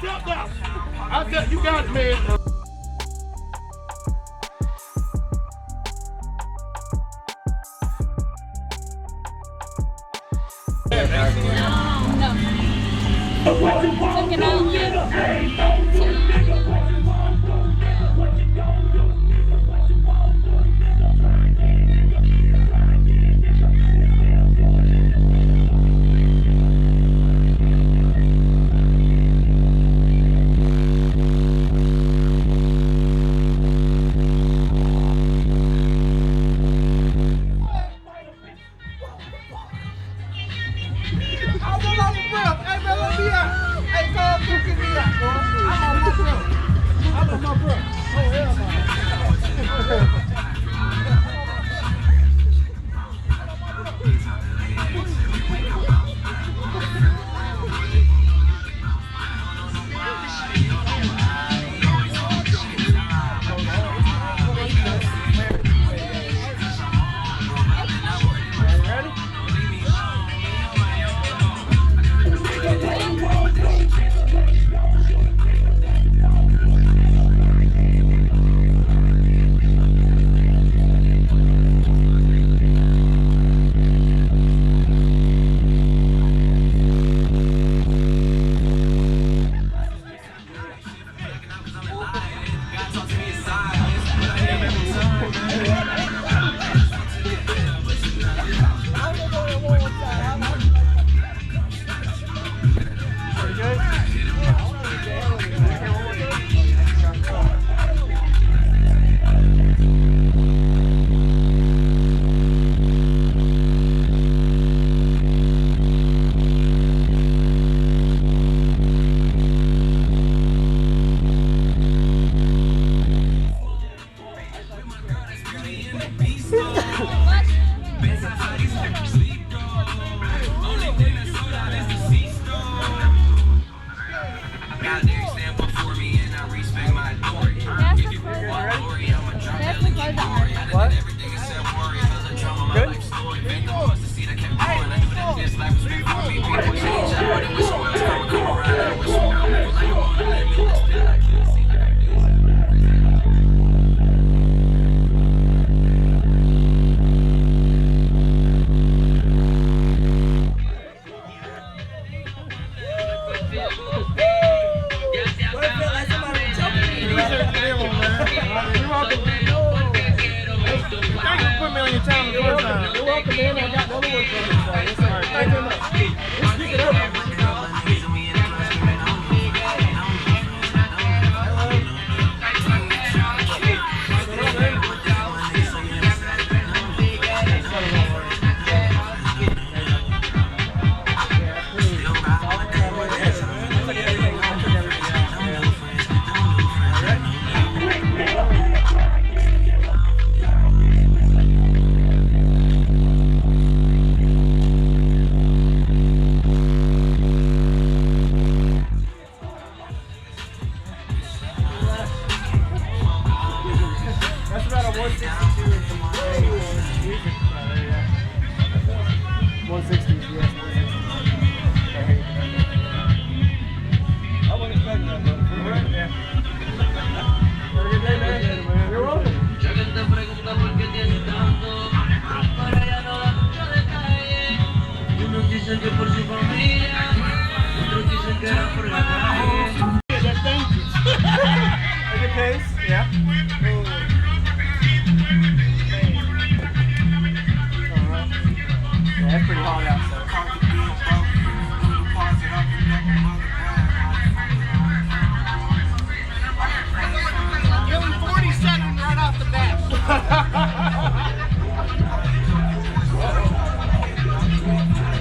tapped out. You got it, man. Took it out.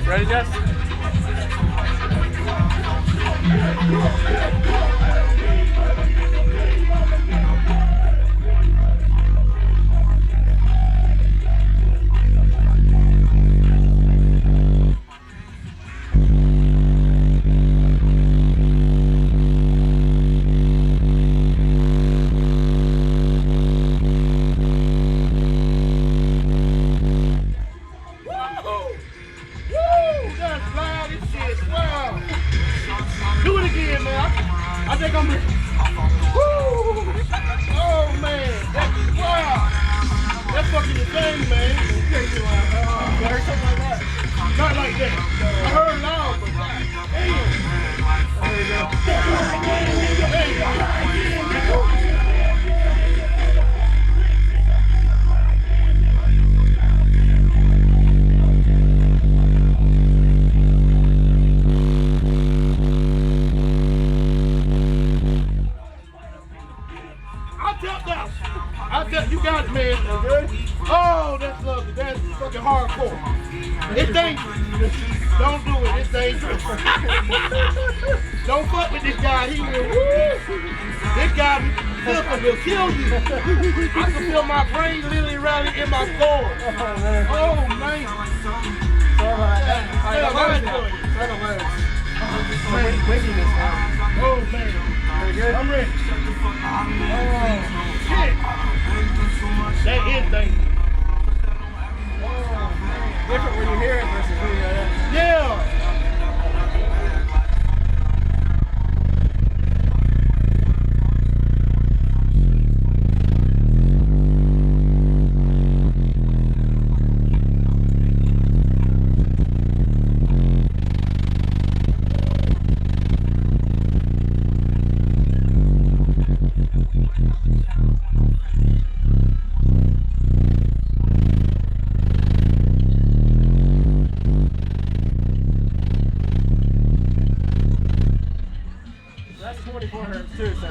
Ready, Jess? Do it again, man. think I'm ready. Woo! Oh man, wow. That's fucking insane, man. You heard something like that? Not like that. I heard loud, but damn. You got it, man. Good? Oh, that's lovely. That's fucking hardcore. It's dangerous. Don't do it. It's dangerous. Don't fuck with this guy. He will. Woo. This guy will kill you. I can feel my brain literally rallying in my core. Oh, man. Oh, man. I'm ready. Oh, shit. That is dangerous. Different when you hear it versus when you hear it. Yeah. That's 24 hertz too, so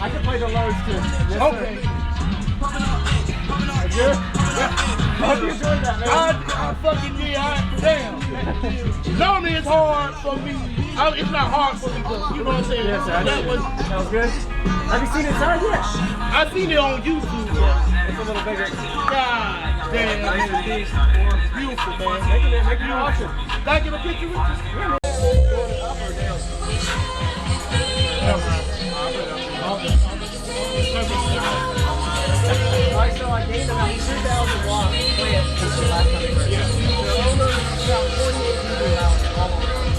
I can play the lows too. Yes, Okay. That's good? Yeah. I hope you enjoyed that, man. I fucking damn. Normally it's hard for me. It's not hard for me, but you know what I'm saying? Yes, sir. That was good. Have you seen it inside yet? I seen it on YouTube. It's a little bigger. God damn. Beautiful, man. Make it awesome. Can I get a picture with you? Yeah, man. Going up or down? Alright, so I gained about 2,000 watts plant since the last time I heard it. So almost about 48 people out all around.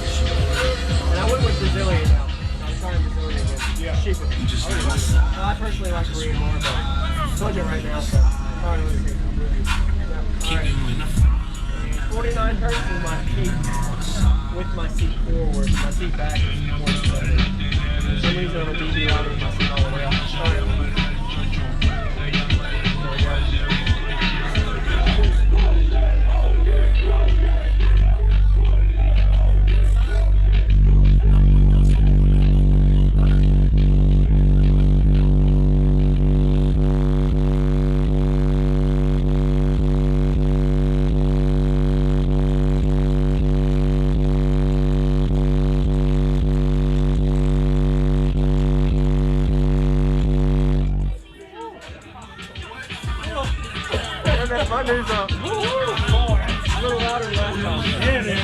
And I went with Brazilian now. I'm trying Brazilian again. Yeah. Cheaper. I personally like Korean more, but it's budget right now, so probably really good. Alright. 49 hertz is my peak with my seat forward. My seat back is 47. For some reason I'm a DB louder with my seat all the way up. My news up. A little louder than last time. Yeah, man.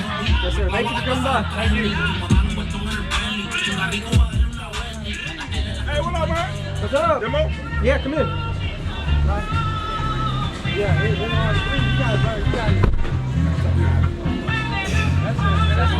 Yes, sir. Thank you for coming by. Thank you. Hey, what up, man? What's up? Demo? Yeah, come in. Yeah, hey, you guys, That's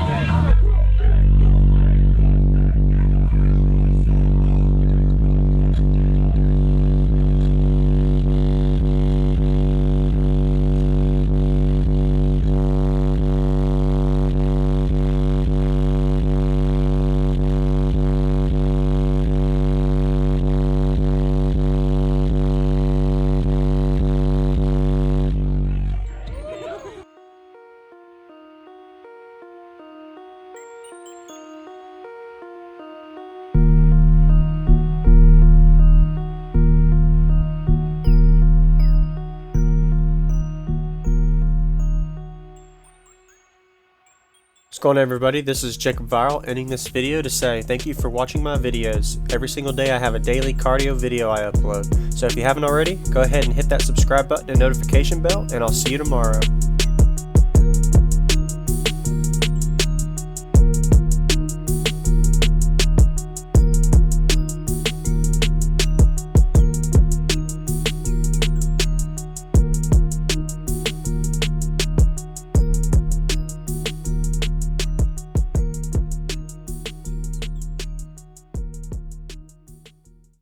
What's going on, everybody? This is Jacob Viral, ending this video to say thank you for watching my videos. Every single day I have a daily cardio video I upload. So if you haven't already, go ahead and hit that subscribe button and notification bell, and I'll see you tomorrow.